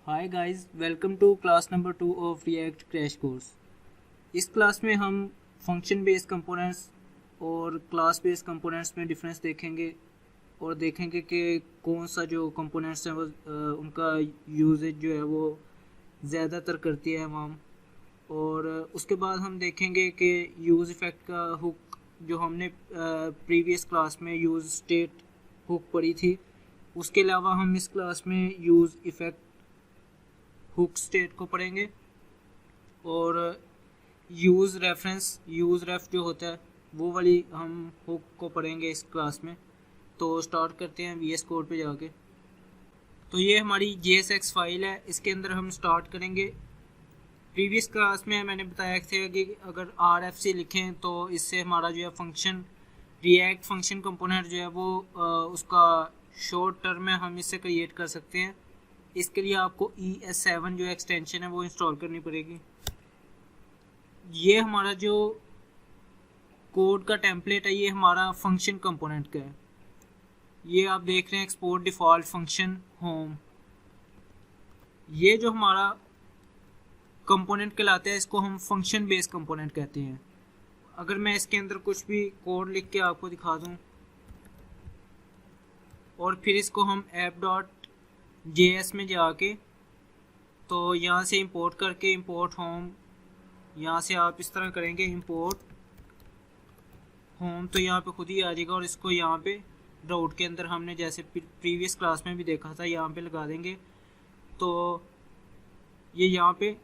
Hi guys, welcome to class number 2 of React crash course. इस class में हम function based components और class based components में difference देखेंगे और देखेंगे कि कौन सा जो कंपोनेंट्स हैं वो उनका यूजेज जो है वो ज़्यादातर करती है आवाम। और उसके बाद हम देखेंगे कि यूज़ इफ़ेक्ट का हुक जो हमने प्रीवियस क्लास में यूज़ स्टेट हुक पढ़ी थी, उसके अलावा हम इस क्लास में यूज़ इफ़ेक्ट हुक स्टेट को पढ़ेंगे और यूज़ रेफ जो होता है वो वाली हम हुक को पढ़ेंगे इस क्लास में। तो स्टार्ट करते हैं VS कोड पे जाके। तो ये हमारी JSX फाइल है, इसके अंदर हम स्टार्ट करेंगे। प्रीवियस क्लास में मैंने बताया था कि अगर RFC लिखें तो इससे हमारा जो है फंक्शन रिएक्ट फंक्शन कंपोनेंट जो है वो उसका शॉर्ट टर्म में हम इससे क्रिएट कर सकते हैं। इसके लिए आपको ES7 जो एक्सटेंशन है वो इंस्टॉल करनी पड़ेगी। ये हमारा जो कोड का टेम्पलेट है ये हमारा फंक्शन कंपोनेंट का है। ये आप देख रहे हैं एक्सपोर्ट डिफ़ॉल्ट फंक्शन होम। ये जो हमारा कंपोनेंट कहलाता है इसको हम फंक्शन बेस्ड कंपोनेंट कहते हैं। अगर मैं इसके अंदर कुछ भी कोड लिख के आपको दिखा दूं और फिर इसको हम app.js में जाके तो यहाँ से इंपोर्ट करके इंपोर्ट होम, यहाँ से आप इस तरह करेंगे इंपोर्ट होम तो यहाँ पे खुद ही आ जाएगा। और इसको यहाँ पे राउट के अंदर हमने जैसे प्रीवियस क्लास में भी देखा था यहाँ पे लगा देंगे तो ये यहाँ पे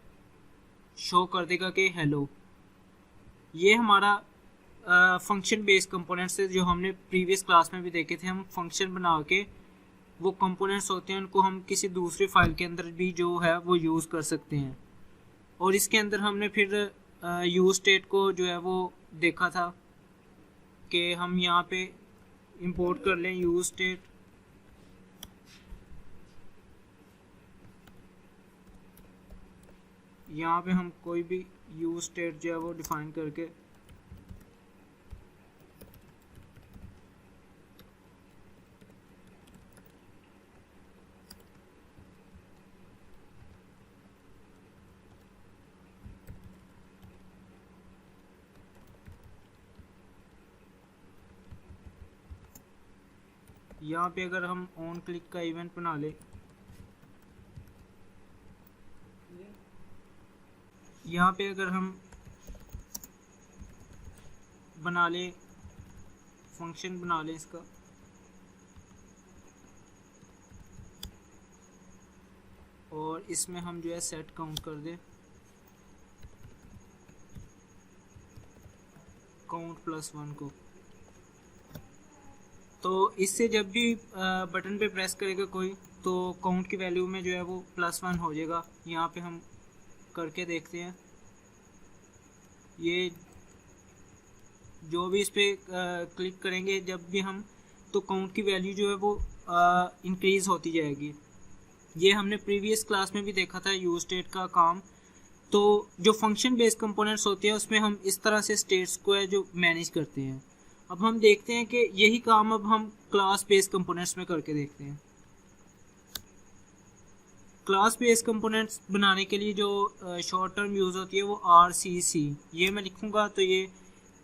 शो कर देगा कि हेलो। ये हमारा फंक्शन बेस्ड कंपोनेंट्स है जो हमने प्रीवियस क्लास में भी देखे थे। हम फंक्शन बना के वो कंपोनेंट्स होते हैं उनको हम किसी दूसरी फाइल के अंदर भी जो है वो यूज़ कर सकते हैं। और इसके अंदर हमने फिर यूज स्टेट को जो है वो देखा था कि हम यहाँ पे इंपोर्ट कर लें यूज स्टेट। यहाँ पे हम कोई भी यूज स्टेट जो है वो डिफाइन करके यहाँ पे अगर हम ऑन क्लिक का इवेंट बना ले, यहाँ पे अगर हम बना ले फंक्शन बना ले इसका, और इसमें हम जो है सेट काउंट कर दे काउंट +1 को। तो इससे जब भी बटन पे प्रेस करेगा कोई तो काउंट की वैल्यू में जो है वो +1 हो जाएगा। यहाँ पे हम करके देखते हैं, ये जो भी इस पर क्लिक करेंगे जब भी हम तो काउंट की वैल्यू जो है वो इंक्रीज़ होती जाएगी। ये हमने प्रीवियस क्लास में भी देखा था यूज स्टेट का काम। तो जो फंक्शन बेस्ड कंपोनेंट्स होते हैं उसमें हम इस तरह से स्टेट्स को है जो मैनेज करते हैं। अब हम देखते हैं कि यही काम अब हम क्लास बेस्ड कंपोनेंट्स में करके देखते हैं। क्लास बेस्ड कंपोनेंट्स बनाने के लिए जो शॉर्ट टर्म यूज़ होती है वो RCC, ये मैं लिखूँगा तो ये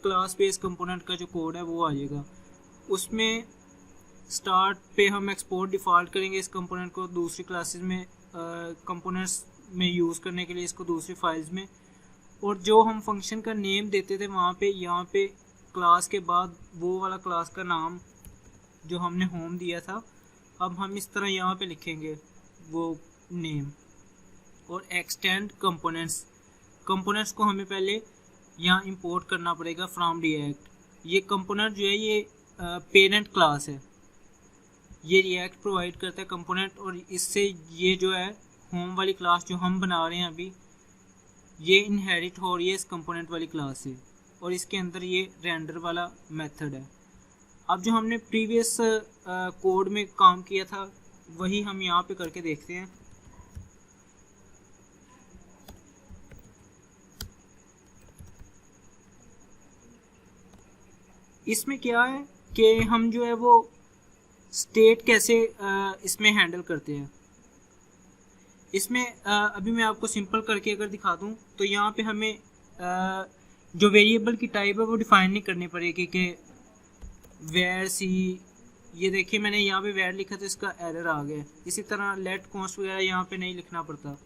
क्लास बेस्ड कंपोनेंट का जो कोड है वो आ जाएगा। उसमें स्टार्ट पे हम एक्सपोर्ट डिफ़ॉल्ट करेंगे इस कंपोनेंट को दूसरी क्लासेस में कंपोनेंट्स में यूज़ करने के लिए इसको दूसरी फाइल्स में। और जो हम फंक्शन का नेम देते थे वहाँ पे यहाँ पे क्लास के बाद वो वाला क्लास का नाम जो हमने होम दिया था अब हम इस तरह यहाँ पे लिखेंगे वो नेम। और एक्सटेंड कंपोनेंट्स को हमें पहले यहाँ इंपोर्ट करना पड़ेगा फ्रॉम रिएक्ट। ये कंपोनेंट जो है ये पेरेंट क्लास है, ये रिएक्ट प्रोवाइड करता है कंपोनेंट। और इससे ये जो है होम वाली क्लास जो हम बना रहे हैं अभी ये इनहेरिट हो रही है इस कंपोनेंट वाली क्लास से। और इसके अंदर ये रेंडर वाला मेथड है। अब जो हमने प्रीवियस कोड में काम किया था वही हम यहाँ पे करके देखते हैं। इसमें क्या है कि हम जो है वो स्टेट कैसे इसमें हैंडल करते हैं। इसमें अभी मैं आपको सिंपल करके अगर दिखा दूं तो यहाँ पे हमें जो वेरिएबल की टाइप है वो डिफाइन नहीं करनी पड़ेगी कि वेयर सी, ये देखिए मैंने यहाँ पे वेयर लिखा था, इसका एरर आ गया। इसी तरह लेट कॉन्स्ट वगैरह यहाँ पे नहीं लिखना पड़ता।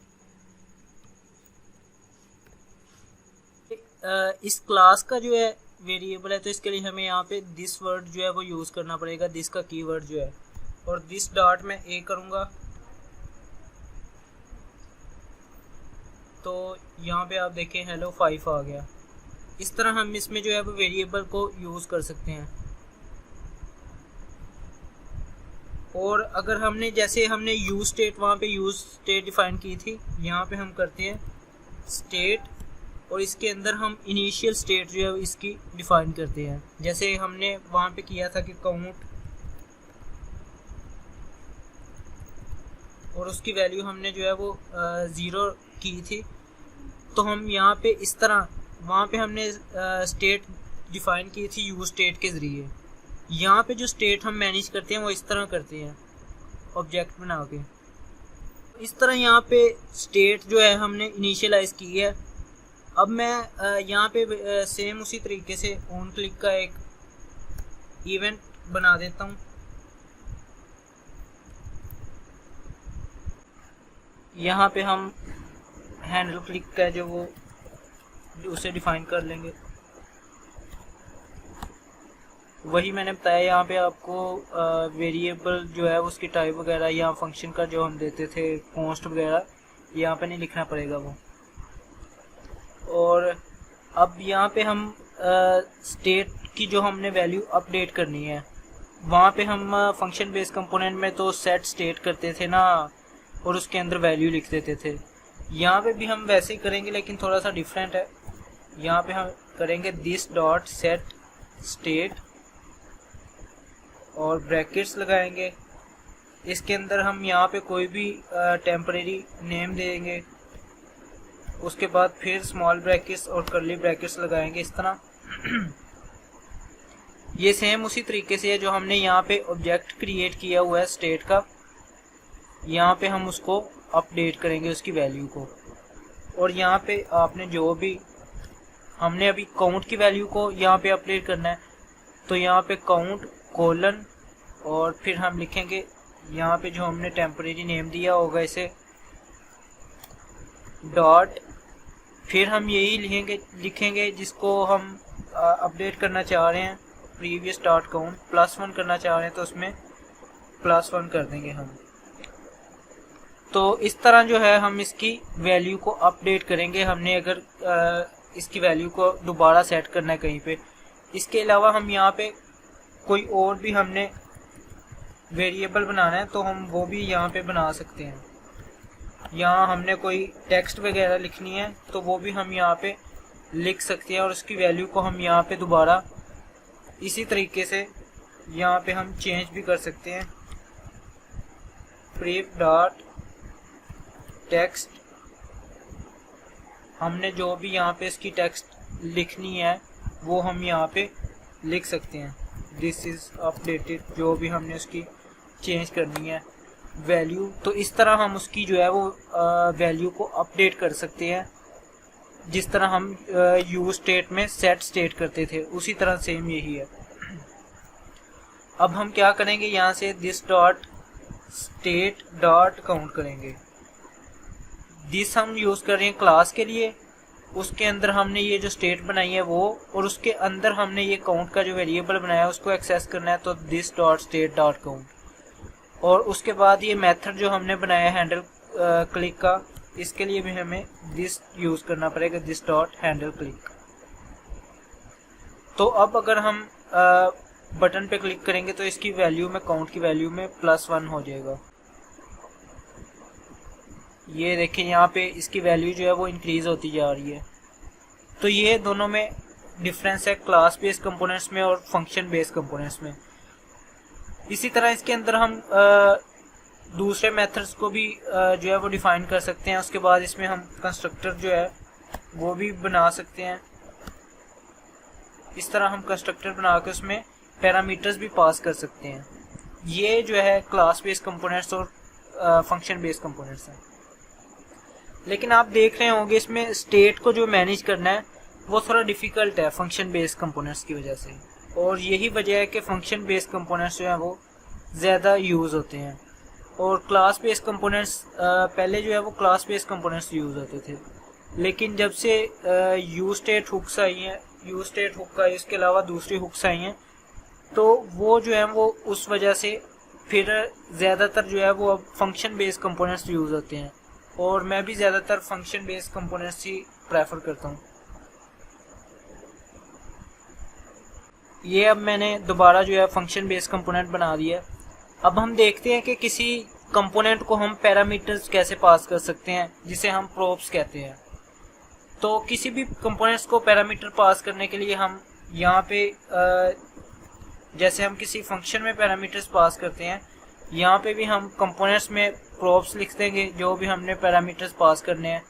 इस क्लास का जो है वेरिएबल है तो इसके लिए हमें यहाँ पे दिस वर्ड जो है वो यूज़ करना पड़ेगा, दिस का कीवर्ड जो है, और दिस डॉट में ए करूँगा तो यहाँ पे आप देखें हेलो 5 आ गया। इस तरह हम इसमें जो है वो वेरिएबल को यूज़ कर सकते हैं। और अगर हमने जैसे हमने यूज स्टेट वहाँ पे यूज स्टेट डिफाइन की थी, यहाँ पे हम करते हैं स्टेट और इसके अंदर हम इनिशियल स्टेट जो है इसकी डिफाइन करते हैं। जैसे हमने वहाँ पे किया था कि काउंट, और उसकी वैल्यू हमने जो है वो 0 की थी, तो हम यहाँ पे इस तरह वहाँ पे हमने स्टेट डिफाइन की थी यूज स्टेट के ज़रिए। यहाँ पे जो स्टेट हम मैनेज करते हैं वो इस तरह करते हैं ऑब्जेक्ट बना के। इस तरह यहाँ पे स्टेट जो है हमने इनिशियलाइज की है। अब मैं यहाँ पे सेम उसी तरीके से ऑन क्लिक का एक इवेंट बना देता हूँ। यहाँ पे हम हैंडल क्लिक का जो वो उसे डिफाइन कर लेंगे। वही मैंने बताया, यहाँ पे आपको वेरिएबल जो है उसकी टाइप वगैरह या फंक्शन का जो हम देते थे कॉन्स्ट वगैरह यहाँ पे नहीं लिखना पड़ेगा वो। और अब यहाँ पे हम स्टेट की जो हमने वैल्यू अपडेट करनी है, वहाँ पे हम फंक्शन बेस्ड कंपोनेंट में तो सेट स्टेट करते थे ना, और उसके अंदर वैल्यू लिख देते थे। यहाँ पे भी हम वैसे ही करेंगे लेकिन थोड़ा सा डिफरेंट है। यहाँ पे हम करेंगे दिस डॉट सेट स्टेट और ब्रैकेट्स लगाएंगे। इसके अंदर हम यहाँ पे कोई भी टेम्परेरी नेम देंगे, उसके बाद फिर स्मॉल ब्रैकेट्स और कर्ली ब्रैकेट्स लगाएंगे इस तरह। ये सेम उसी तरीके से है जो हमने यहाँ पे ऑब्जेक्ट क्रिएट किया हुआ है स्टेट का, यहाँ पे हम उसको अपडेट करेंगे उसकी वैल्यू को। और यहाँ पे आपने जो भी हमने अभी काउंट की वैल्यू को यहाँ पे अपडेट करना है, तो यहाँ पे काउंट कोलन और फिर हम लिखेंगे यहाँ पे जो हमने टेम्परेरी नेम दिया होगा इसे डॉट, फिर हम यही लिखेंगे जिसको हम अपडेट करना चाह रहे हैं, प्रीवियस डॉट काउंट +1 करना चाह रहे हैं तो उसमें +1 कर देंगे हम। तो इस तरह जो है हम इसकी वैल्यू को अपडेट करेंगे। हमने अगर इसकी वैल्यू को दोबारा सेट करना है कहीं पे, इसके अलावा हम यहाँ पे कोई और भी हमने वेरिएबल बनाना है तो हम वो भी यहाँ पे बना सकते हैं। यहाँ हमने कोई टेक्स्ट वगैरह लिखनी है तो वो भी हम यहाँ पे लिख सकते हैं, और उसकी वैल्यू को हम यहाँ पे दोबारा इसी तरीके से यहाँ पे हम चेंज भी कर सकते हैं। प्रीफ डॉट टेक्स्ट, हमने जो भी यहाँ पे इसकी टेक्स्ट लिखनी है वो हम यहाँ पे लिख सकते हैं। दिस इज़ अपडेटेड, जो भी हमने उसकी चेंज करनी है वैल्यू, तो इस तरह हम उसकी जो है वो वैल्यू को अपडेट कर सकते हैं। जिस तरह हम यूज स्टेट में सेट स्टेट करते थे उसी तरह सेम यही है। अब हम क्या करेंगे, यहाँ से this dot state dot count करेंगे। दिस हम यूज़ कर रहे हैं क्लास के लिए, उसके अंदर हमने ये जो स्टेट बनाई है वो, और उसके अंदर हमने ये काउंट का जो वेरिएबल बनाया है उसको एक्सेस करना है, तो this dot state dot count. और उसके बाद ये मेथड जो हमने बनाया है हैंडल क्लिक का, इसके लिए भी हमें दिस यूज़ करना पड़ेगा, दिस डॉट हैंडल क्लिक। तो अब अगर हम बटन पे क्लिक करेंगे तो इसकी वैल्यू में, काउंट की वैल्यू में +1 हो जाएगा। ये देखें यहाँ पे इसकी वैल्यू जो है वो इंक्रीज होती जा रही है। तो ये दोनों में डिफरेंस है, क्लास बेस्ड कंपोनेंट्स में और फंक्शन बेस्ड कंपोनेंट्स में। इसी तरह इसके अंदर हम दूसरे मेथड्स को भी जो है वो डिफाइन कर सकते हैं। उसके बाद इसमें हम कंस्ट्रक्टर जो है वो भी बना सकते हैं। इस तरह हम कंस्ट्रक्टर बना के उसमें पैरामीटर्स भी पास कर सकते हैं। ये जो है क्लास बेस्ड कंपोनेंट्स और फंक्शन बेस्ड कंपोनेंट्स हैं। लेकिन आप देख रहे होंगे इसमें स्टेट को जो मैनेज करना है वो थोड़ा डिफ़िकल्ट है फंक्शन बेस्ड कंपोनेंट्स की वजह से, और यही वजह है कि फंक्शन बेस्ड कंपोनेंट्स जो हैं वो ज़्यादा यूज़ होते हैं। और क्लास बेस्ड कंपोनेंट्स पहले जो है वो क्लास बेस्ड कंपोनेंट्स यूज़ होते थे, लेकिन जब से यू स्टेट हुक्स आई हैं, यू स्टेट हुक का इसके अलावा दूसरी हुक्स आई हैं, तो वो जो है वो उस वजह से फिर ज़्यादातर जो है वो अब फंक्शन बेस्ड कंपोनेंट्स यूज़ होते हैं, और मैं भी ज़्यादातर फंक्शन बेस्ड कंपोनेंट्स ही प्रेफर करता हूँ। ये अब मैंने दोबारा जो है फंक्शन बेस्ड कंपोनेंट बना दिया है। अब हम देखते हैं कि किसी कंपोनेंट को हम पैरामीटर्स कैसे पास कर सकते हैं, जिसे हम प्रोप्स कहते हैं। तो किसी भी कंपोनेंट्स को पैरामीटर पास करने के लिए हम यहाँ पे जैसे हम किसी फंक्शन में पैरामीटर्स पास करते हैं, यहाँ पे भी हम कंपोनेंट्स में प्रोप्स लिख देंगे जो भी हमने पैरामीटर्स पास करने हैं,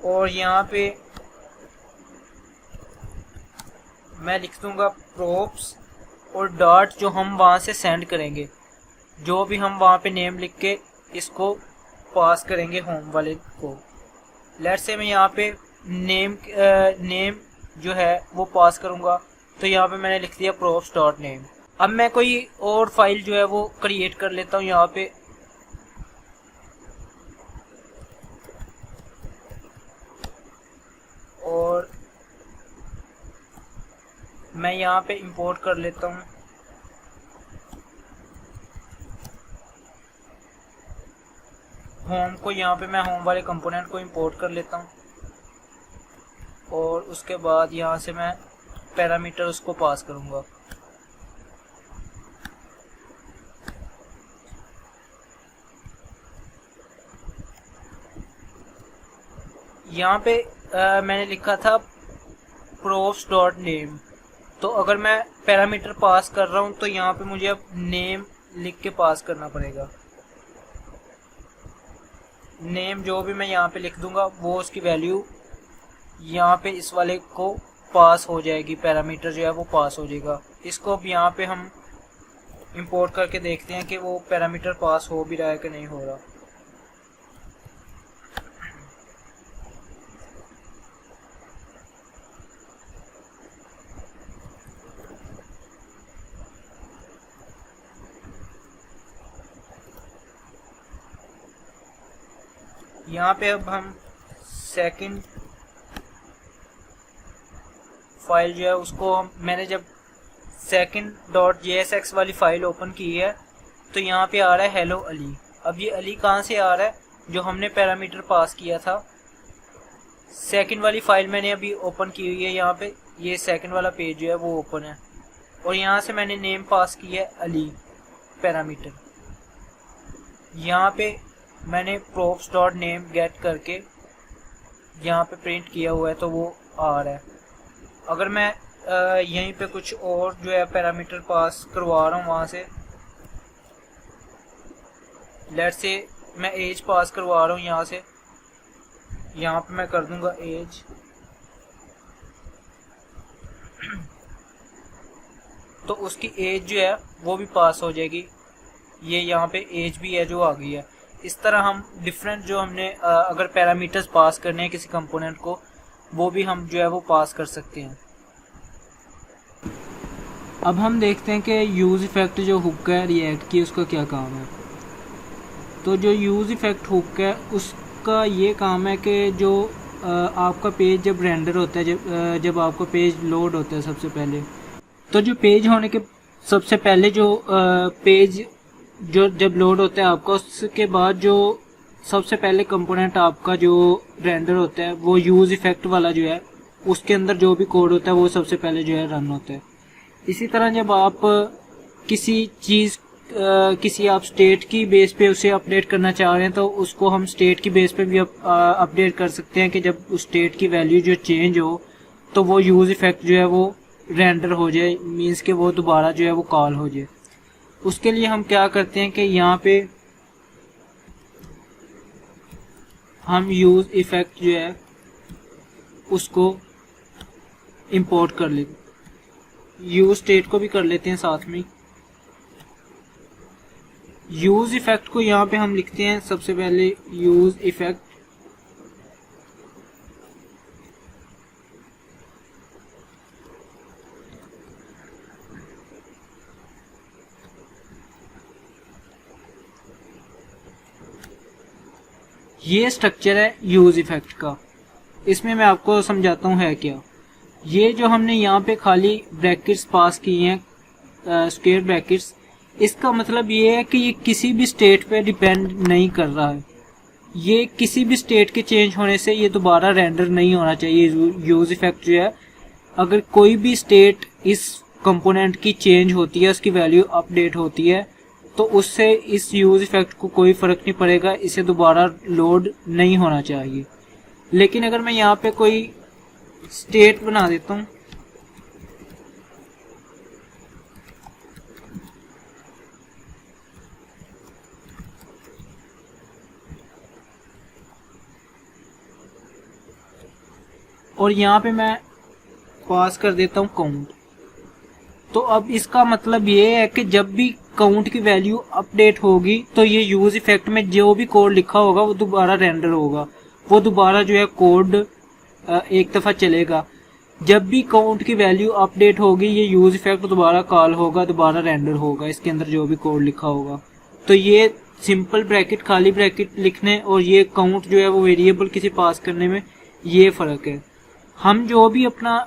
और यहाँ पे मैं लिख दूंगा प्रोप्स और डॉट जो हम वहाँ से सेंड करेंगे, जो भी हम वहाँ पे नेम लिख के इसको पास करेंगे होम वाले को। लेट्स से मैं यहाँ पे नेम जो है वो पास करूँगा, तो यहाँ पे मैंने लिख दिया props डॉट नेम। अब मैं कोई और फाइल जो है वो क्रिएट कर लेता हूँ यहाँ पे, और मैं यहाँ पे इंपोर्ट कर लेता हूँ होम को। यहाँ पे मैं होम वाले कंपोनेंट को इंपोर्ट कर लेता हूँ, और उसके बाद यहाँ से मैं पैरामीटर उसको पास करूँगा। यहाँ पे मैंने लिखा था props डॉट नेम, तो अगर मैं पैरामीटर पास कर रहा हूँ तो यहाँ पे मुझे अब नेम लिख के पास करना पड़ेगा। नेम जो भी मैं यहाँ पे लिख दूंगा वो उसकी वैल्यू यहाँ पे इस वाले को पास हो जाएगी, पैरामीटर जो है वो पास हो जाएगा। इसको अब यहाँ पे हम इंपोर्ट करके देखते हैं कि वो पैरामीटर पास हो भी रहा है कि नहीं हो रहा। यहाँ पे अब हम सेकंड फाइल जो है उसको मैंने जब second.jsx वाली फाइल ओपन की है तो यहाँ पे आ रहा है हेलो अली। अब ये अली कहाँ से आ रहा है? जो हमने पैरामीटर पास किया था। सेकंड वाली फाइल मैंने अभी ओपन की हुई है, यहाँ पे ये सेकंड वाला पेज जो है वो ओपन है, और यहाँ से मैंने नेम पास किया है अली पैरामीटर। यहाँ पे मैंने props डॉट नेम गेट करके यहाँ पे प्रिंट किया हुआ है, तो वो आ रहा है। अगर मैं यहीं पे कुछ और जो है पैरामीटर पास करवा रहा हूँ वहाँ से, लेट्स से मैं एज पास करवा रहा हूँ यहाँ से, यहाँ पे मैं कर दूंगा एज, तो उसकी एज जो है वो भी पास हो जाएगी। ये यहाँ पे एज भी है जो आ गई है। इस तरह हम डिफरेंट जो हमने अगर पैरामीटर्स पास करने हैं किसी कंपोनेंट को, वो भी हम जो है वो पास कर सकते हैं। अब हम देखते हैं कि यूज़ इफ़ेक्ट जो हुक है रिएक्ट की, उसका क्या काम है। तो जो यूज़ इफ़ेक्ट हुक है उसका ये काम है कि जो आपका पेज जब रेंडर होता है, जब आपका पेज लोड होता है सबसे पहले, तो जो पेज होने के सबसे पहले जो पेज जो जब लोड होता है आपका, उसके बाद जो सबसे पहले कंपोनेंट आपका जो रेंडर होता है वो यूज़ इफ़ेक्ट वाला जो है, उसके अंदर जो भी कोड होता है वो सबसे पहले जो है रन होता है। इसी तरह जब आप किसी चीज़ किसी आप स्टेट की बेस पे उसे अपडेट करना चाह रहे हैं, तो उसको हम स्टेट की बेस पे भी अपडेट कर सकते हैं कि जब उस स्टेट की वैल्यू जो चेंज हो तो वो यूज़ इफ़ेक्ट जो है वो रेंडर हो जाए, मीन्स कि वो दोबारा जो है वो कॉल हो जाए। उसके लिए हम क्या करते हैं कि यहाँ पे हम यूज़ इफ़ेक्ट जो है उसको इंपोर्ट कर लेते, यूज़ स्टेट को भी कर लेते हैं साथ में। यूज़ इफ़ेक्ट को यहाँ पे हम लिखते हैं सबसे पहले यूज़ इफ़ेक्ट ये स्ट्रक्चर है यूज इफेक्ट का। इसमें मैं आपको समझाता हूँ है क्या। ये जो हमने यहाँ पे खाली ब्रैकेट्स पास किए हैं, स्क्वायर ब्रैकेट्स, इसका मतलब ये है कि ये किसी भी स्टेट पे डिपेंड नहीं कर रहा है। ये किसी भी स्टेट के चेंज होने से ये दोबारा रेंडर नहीं होना चाहिए। यूज इफेक्ट जो है, अगर कोई भी स्टेट इस कंपोनेंट की चेंज होती है, उसकी वैल्यू अपडेट होती है, तो उससे इस यूज इफेक्ट को कोई फर्क नहीं पड़ेगा, इसे दोबारा लोड नहीं होना चाहिए। लेकिन अगर मैं यहाँ पे कोई स्टेट बना देता हूँ, और यहाँ पे मैं पास कर देता हूँ काउंट, तो अब इसका मतलब ये है कि जब भी काउंट की वैल्यू अपडेट होगी तो ये यूज इफेक्ट में जो भी कोड लिखा होगा वो दोबारा रेंडर होगा, वो दोबारा जो है कोड एक दफा चलेगा। जब भी काउंट की वैल्यू अपडेट होगी ये यूज इफेक्ट दोबारा कॉल होगा, दोबारा रेंडर होगा इसके अंदर जो भी कोड लिखा होगा। तो ये सिंपल ब्रैकेट, खाली ब्रैकेट लिखने और ये काउंट जो है वो वेरिएबल किसी पास करने में ये फर्क है। हम जो भी अपना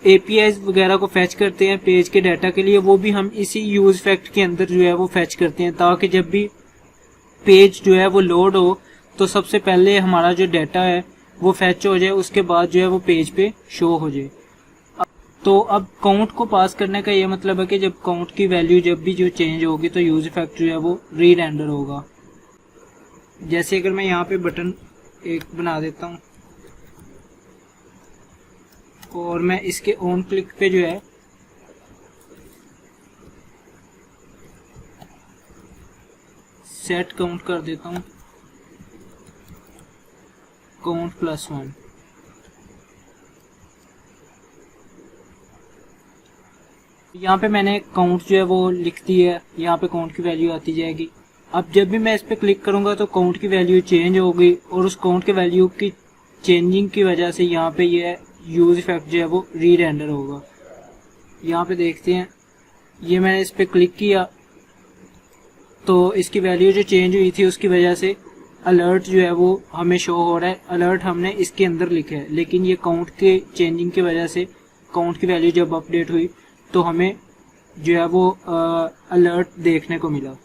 APIs वगैरह को फैच करते हैं पेज के डाटा के लिए, वो भी हम इसी यूज इफेक्ट के अंदर जो है वो फैच करते हैं, ताकि जब भी पेज जो है वो लोड हो तो सबसे पहले हमारा जो डाटा है वो फैच हो जाए, उसके बाद जो है वो पेज पे शो हो जाए। तो अब काउंट को पास करने का ये मतलब है कि जब काउंट की वैल्यू जब भी जो चेंज होगी तो यूज इफेक्ट जो है वो री रेंडर होगा। जैसे अगर मैं यहाँ पे बटन एक बना देता हूँ और मैं इसके ऑन क्लिक पे जो है सेट काउंट कर देता हूँ, काउंट +1। यहाँ पे मैंने काउंट जो है वो लिख दी है, यहाँ पे काउंट की वैल्यू आती जाएगी। अब जब भी मैं इस पे क्लिक करूंगा तो काउंट की वैल्यू चेंज होगी और उस काउंट की वैल्यू की चेंजिंग की वजह से यहाँ पे ये यूज इफेक्ट जो है वो री रेंडर होगा। यहाँ पे देखते हैं, ये मैंने इस पे क्लिक किया तो इसकी वैल्यू जो चेंज हुई थी उसकी वजह से अलर्ट जो है वो हमें शो हो रहा है। अलर्ट हमने इसके अंदर लिखा है, लेकिन ये काउंट के चेंजिंग की वजह से काउंट की वैल्यू जब अपडेट हुई तो हमें जो है वो अलर्ट देखने को मिला।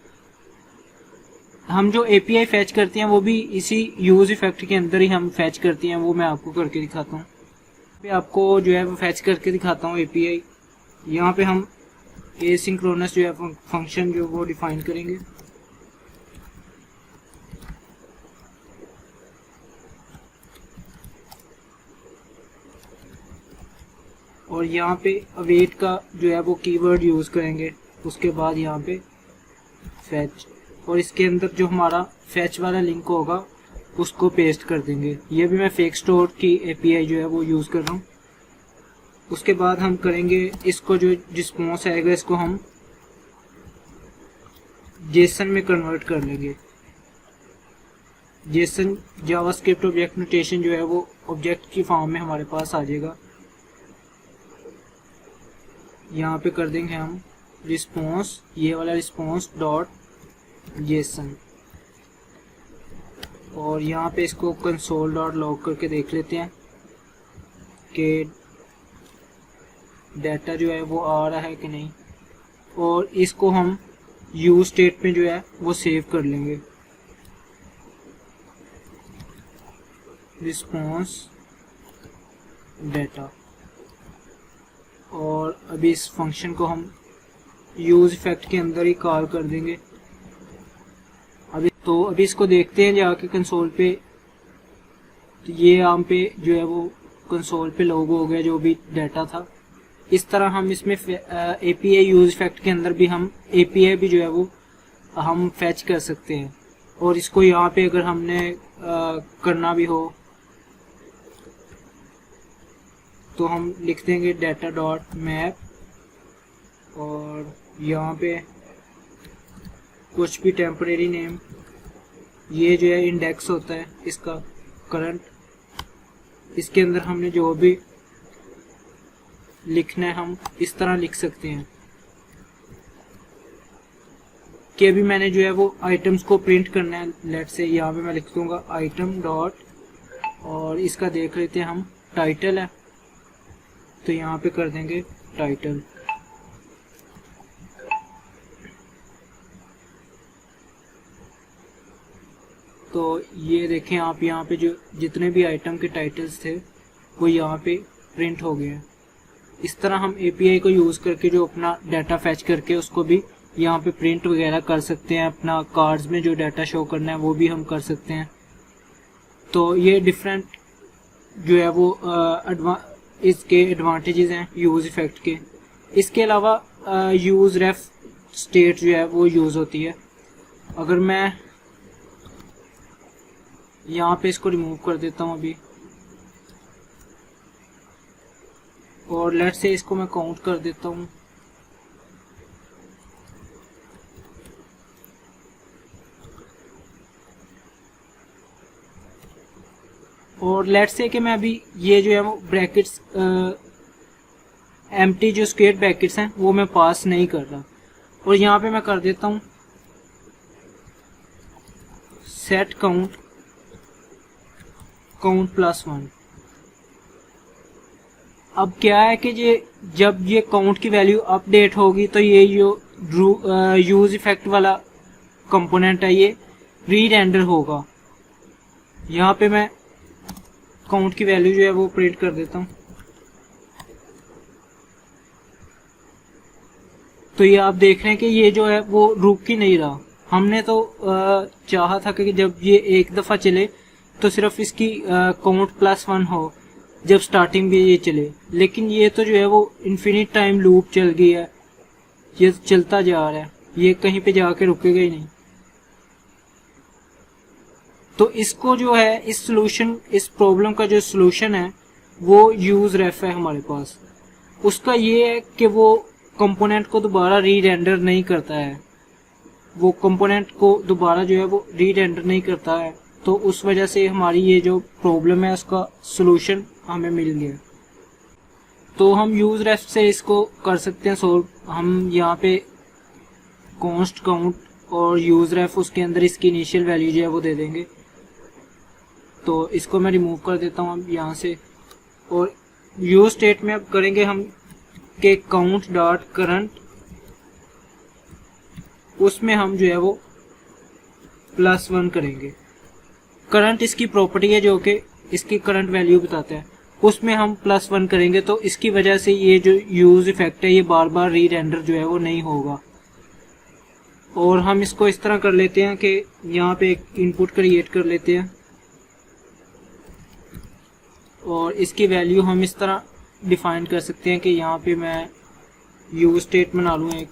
हम जो API फैच करते हैं वो भी इसी यूज इफेक्ट के अंदर ही हम फैच करते हैं, वो मैं आपको करके दिखाता हूँ। आपको जो है वो फैच करके दिखाता हूँ API। यहाँ पे हम एसिंक्रोनस जो है फंक्शन जो वो डिफाइन करेंगे। और यहाँ पे अवेट का जो है वो कीवर्ड यूज करेंगे, उसके बाद यहाँ पे फैच, और इसके अंदर जो हमारा फैच वाला लिंक होगा उसको पेस्ट कर देंगे। ये भी मैं फेक स्टोर की API जो है वो यूज कर रहा हूँ। उसके बाद हम करेंगे इसको, जो रिस्पॉन्स आएगा इसको हम जेसन में कन्वर्ट कर लेंगे। जेसन जावास्क्रिप्ट ऑब्जेक्ट नोटेशन जो है वो ऑब्जेक्ट की फॉर्म में हमारे पास आ जाएगा। यहाँ पे कर देंगे हम रिस्पॉन्स, ये वाला रिस्पॉन्स डॉट जेसन, और यहाँ पे इसको कंसोल डॉट लॉग करके देख लेते हैं कि डाटा जो है वो आ रहा है कि नहीं, और इसको हम यूज स्टेट में जो है वो सेव कर लेंगे। रिस्पॉन्स डाटा, और अभी इस फंक्शन को हम यूज इफेक्ट के अंदर ही कॉल कर देंगे। अभी इसको देखते हैं जाके कंसोल पे, तो ये यहाँ पे जो है वो कंसोल पे लॉग हो गया जो भी डाटा था। इस तरह हम इसमें API यूज इफेक्ट के अंदर भी हम API भी जो है वो हम फैच कर सकते हैं। और इसको यहाँ पे अगर हमने करना भी हो तो हम लिख देंगे डाटा डॉट मैप, और यहाँ पे कुछ भी टेम्परेरी नेम, ये जो है इंडेक्स होता है इसका करंट, इसके अंदर हमने जो भी लिखना है हम इस तरह लिख सकते हैं। कि अभी मैंने जो है वो आइटम्स को प्रिंट करना है। लेट से यहाँ पे मैं लिख दूंगा आइटम डॉट, और इसका देख लेते हैं हम टाइटल है, तो यहाँ पे कर देंगे टाइटल। तो ये देखें आप, यहाँ पे जो जितने भी आइटम के टाइटल्स थे वो यहाँ पे प्रिंट हो गए हैं। इस तरह हम एपीआई को यूज़ करके जो अपना डाटा फैच करके उसको भी यहाँ पे प्रिंट वगैरह कर सकते हैं। अपना कार्ड्स में जो डाटा शो करना है वो भी हम कर सकते हैं। तो ये डिफरेंट जो है वो इसके एडवांटेजेस हैं यूज़ इफेक्ट के। इसके अलावा यूज़ रेफ स्टेट जो है वो यूज़ होती है। अगर मैं यहाँ पे इसको रिमूव कर देता हूँ अभी, और लेट से इसको मैं काउंट कर देता हूँ, और लेट से कि मैं अभी ये जो है वो ब्रैकेट्स एम्प्टी जो स्क्वायर ब्रैकेट्स हैं वो मैं पास नहीं कर रहा, और यहाँ पे मैं कर देता हूँ सेट काउंट +1। अब क्या है कि जब ये काउंट की वैल्यू अपडेट होगी तो ये जो यूज इफेक्ट वाला कंपोनेंट है ये रीरेंडर होगा। यहाँ पे मैं काउंट की वैल्यू जो है वो प्रिंट कर देता हूँ। तो ये आप देख रहे हैं कि ये जो है वो रुक ही नहीं रहा। हमने तो चाहा था कि जब ये एक दफ़ा चले तो सिर्फ इसकी काउंट +1 हो जब स्टार्टिंग भी ये चले, लेकिन ये तो जो है वो इन्फिनिट टाइम लूप चल गई है, ये चलता जा रहा है, ये कहीं पे जाके रुकेगा ही नहीं। तो इसको जो है इस प्रॉब्लम का जो सलूशन है वो यूज रेफ है हमारे पास। उसका ये है कि वो कंपोनेंट को दोबारा रीरेंडर नहीं करता है, वो कंपोनेंट को दोबारा जो है वो रीरेंडर नहीं करता है। तो उस वजह से हमारी ये जो प्रॉब्लम है उसका सलूशन हमें मिल गया। तो हम यूज रेफ से इसको कर सकते हैं सोल्व। हम यहाँ पे कॉन्स्ट काउंट और यूज रेफ उसके अंदर इसकी इनिशियल वैल्यू जो है वो दे देंगे। तो इसको मैं रिमूव कर देता हूँ अब यहाँ से, और यूज स्टेट में अब करेंगे हम के काउंट डॉट करंट, उसमें हम जो है वो +1 करेंगे। करंट इसकी प्रॉपर्टी है जो कि इसकी करंट वैल्यू बताता है, उसमें हम +1 करेंगे। तो इसकी वजह से ये जो यूज इफेक्ट है ये बार बार रीरेंडर जो है वो नहीं होगा। और हम इसको इस तरह कर लेते हैं कि यहाँ पे एक इनपुट क्रिएट कर लेते हैं, और इसकी वैल्यू हम इस तरह डिफाइन कर सकते हैं कि यहाँ पे मैं यूज स्टेट बना लूँ एक,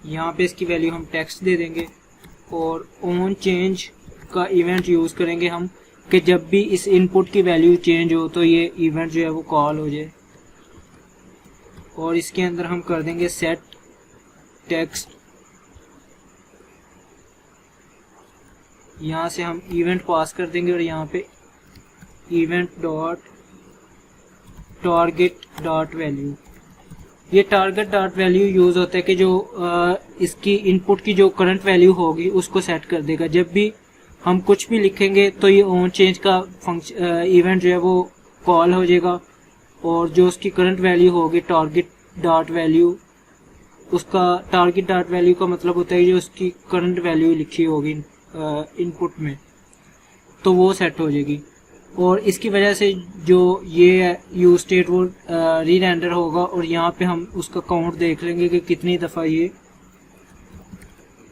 यहाँ पे इसकी वैल्यू हम टेक्स्ट दे देंगे, और ऑन चेंज का इवेंट यूज़ करेंगे हम कि जब भी इस इनपुट की वैल्यू चेंज हो तो ये इवेंट जो है वो कॉल हो जाए। और इसके अंदर हम कर देंगे सेट टेक्स्ट, यहाँ से हम इवेंट पास कर देंगे, और यहाँ पे event dot target dot value. ये टारगेट डॉट वैल्यू यूज होता है कि जो इसकी इनपुट की जो करंट वैल्यू होगी उसको सेट कर देगा। जब भी हम कुछ भी लिखेंगे तो ये ऑन चेंज का इवेंट जो है वो कॉल हो जाएगा, और जो उसकी करंट वैल्यू होगी टारगेट डॉट वैल्यू, उसका टारगेट डॉट वैल्यू का मतलब होता है जो उसकी करंट वैल्यू लिखी होगी इनपुट में, तो वो सेट हो जाएगी। और इसकी वजह से जो ये यूज स्टेट वो रीरेंडर होगा, और यहाँ पे हम उसका काउंट देख लेंगे कि कितनी दफ़ा ये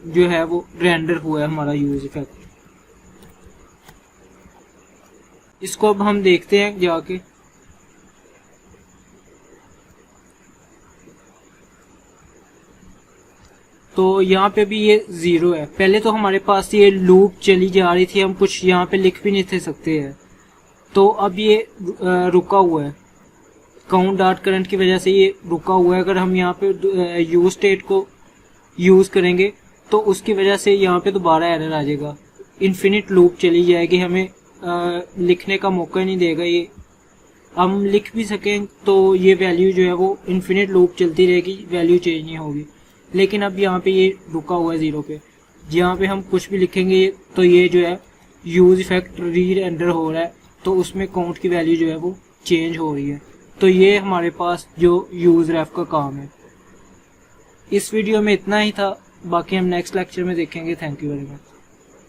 जो है वो रेंडर हुआ है हमारा यूज इफेक्ट। इसको अब हम देखते हैं जाके। तो यहाँ पे भी ये 0 है। पहले तो हमारे पास ये लूप चली जा रही थी, हम कुछ यहाँ पे लिख भी नहीं थे सकते हैं, तो अब ये रुका हुआ है। काउंट डॉट करंट की वजह से ये रुका हुआ है। अगर हम यहाँ पे यूज स्टेट को यूज करेंगे तो उसकी वजह से यहाँ पे दोबारा एरर आ जाएगा। इन्फिनिट लूप चली जाएगी, हमें लिखने का मौका ही नहीं देगा। ये हम लिख भी सकें तो ये वैल्यू जो है वो इन्फिनिट लूप चलती रहेगी, वैल्यू चेंज नहीं होगी। लेकिन अब यहाँ पे ये रुका हुआ है 0 पे, जहाँ पे हम कुछ भी लिखेंगे तो ये जो है यूज इफेक्ट री रेंडर हो रहा है, तो उसमें काउंट की वैल्यू जो है वो चेंज हो रही है। तो ये हमारे पास जो यूज रेफ का काम है। इस वीडियो में इतना ही था, बाकी हम नेक्स्ट लेक्चर में देखेंगे। Thank you very much.